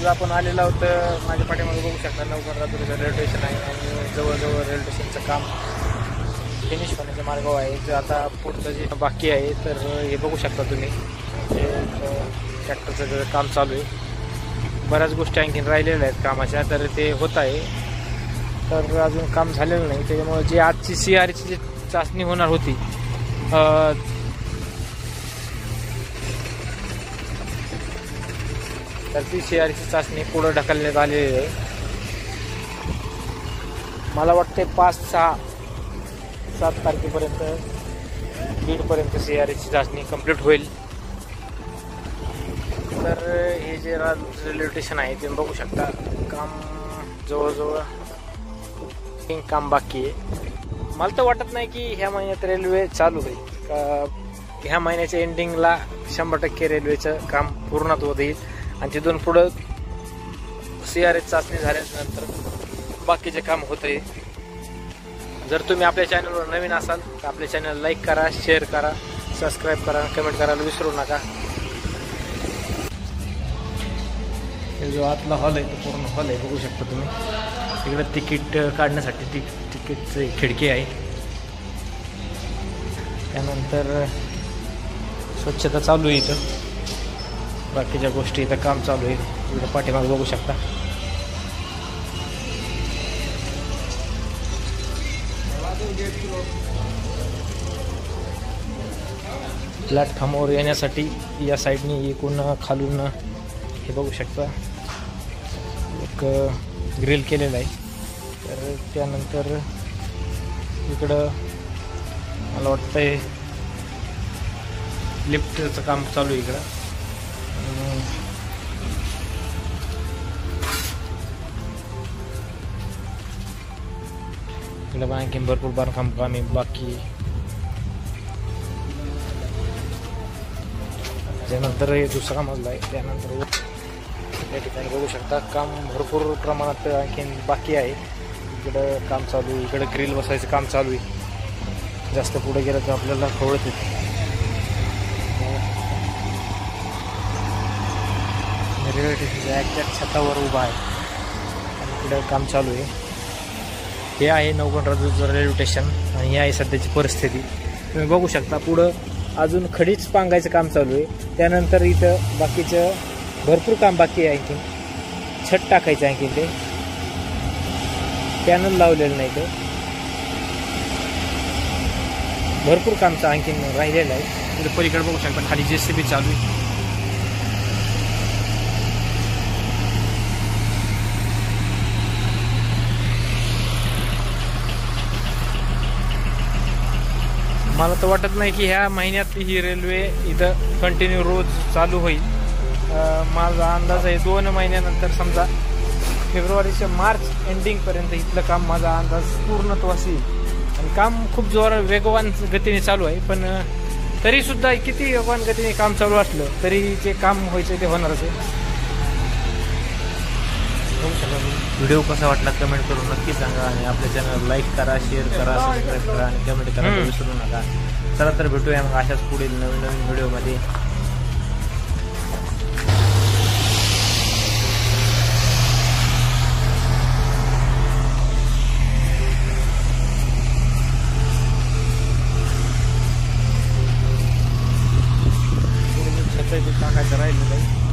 आपण आलेलो आहोत माझ्या पाठीमागे बघू शकता नवगण रेल्वे स्टेशन आहे आणि जवळजवळ रेल्वे स्टेशनचं काम फिनिश होण्याच्या मार्गावर आहे. तर आता पुढचं जे बाकी आहे तर हे बघू शकता तुम्ही, ते ट्रॅक्टरचं काम चालू आहे. बऱ्याच गोष्टी आणखीन राहिलेल्या आहेत कामाच्या, तर ते होत आहे. तर अजून काम झालेलं नाही, त्याच्यामुळे जी आजची CRची जी चाचणी होणार होती तर ती CRची चाचणी पुढं ढकलण्यात आलेली आहे. मला वाटते 5, 6, 7 तारखेपर्यंत बीडपर्यंत CRची चाचणी कंप्लीट होईल. तर हे जे रेल्वे स्टेशन आहे ते बघू शकता, काम जवळजवळ काम बाकी आहे. मला तर वाटत नाही की ह्या महिन्यात रेल्वे चालू होईल. ह्या महिन्याच्या एंडिंगला 100% रेल्वेचं काम पूर्णत्वात येईल आणि तिथून पुढं CRची चाचणी झाल्यानंतर बाकीचे काम होते. जर तुम्ही आपल्या चॅनलवर नवीन असाल तर आपल्या चॅनल लाईक करा, शेअर करा, सबस्क्राईब करा, कमेंट करायला विसरू नका. हे जो आतला हॉल आहे तो पूर्ण हॉल आहे, बघू शकता तुम्ही. तिकडे तिकीट काढण्यासाठी तिकीटची खिडकी आहे. त्यानंतर स्वच्छता चालू आहे इथं, बाकीच्या गोष्टी इथं काम चालू आहे. इकडे पाठीमागे बघू शकता. प्लॅटफॉर्मवर येण्यासाठी या साईडनी एकूण खालून हे बघू शकता एक ग्रिल केलेलं आहे. तर त्यानंतर इकडं मला वाटतंय लिफ्टचं काम चालू आहे इकडं. इकडं आणखी भरपूर बांधकाम कामे बाकी. त्यानंतर हे दुसरा मजला आहे. त्यानंतर या ठिकाणी बघू शकता काम भरपूर प्रमाणात आणखीन बाकी आहे. इकडं काम चालू आहे, इकडं ग्रिल बसायचं काम चालू आहे. जास्त पुढे गेलं तर आपल्याला कळत येते. रेल्वे स्टेशनच्या एक्झॅक्ट छतावर उभा आहे आणि इकडं काम चालू आहे. हे आहे नवगण राजूरचं रेल्वे स्टेशन आणि ही आहे सध्याची परिस्थिती. तुम्ही बघू शकता पुढं अजून खडीच पांगायचं काम चालू आहे. त्यानंतर इथं बाकीचं भरपूर काम बाकी आहे. आणखीन छत टाकायचं, आणखीन ते पॅनल लावलेलं नाही, ते भरपूर कामचं आणखीन राहिलेलं आहे. इथं पलीकडे बघू शकता खाली JCB चालू आहे. मला तर वाटत नाही की ह्या महिन्यात ही रेल्वे इथं कंटिन्यू रोज चालू होईल. माझा अंदाज आहे 2 महिन्यानंतर, समजा फेब्रुवारीच्या मार्च एंडिंगपर्यंत इथलं काम माझा अंदाज पूर्णत्वास येईल. आणि काम खूप वेगवान गतीने चालू आहे. पण तरीसुद्धा किती वेगवान गतीने काम चालू असलं तरी जे काम व्हायचं ते होणारच आहे. व्हिडिओ कसा वाटला कमेंट करून नक्की सांगा आणि आपल्या चॅनल लाईक करा, शेअर करा, सबस्क्राईब करा आणि कमेंट करायला विसरू नका. चला तर भेटूया मग अशाच पुढील नवीन नवीन व्हिडिओमध्ये. टाकायचं राहिलं काही.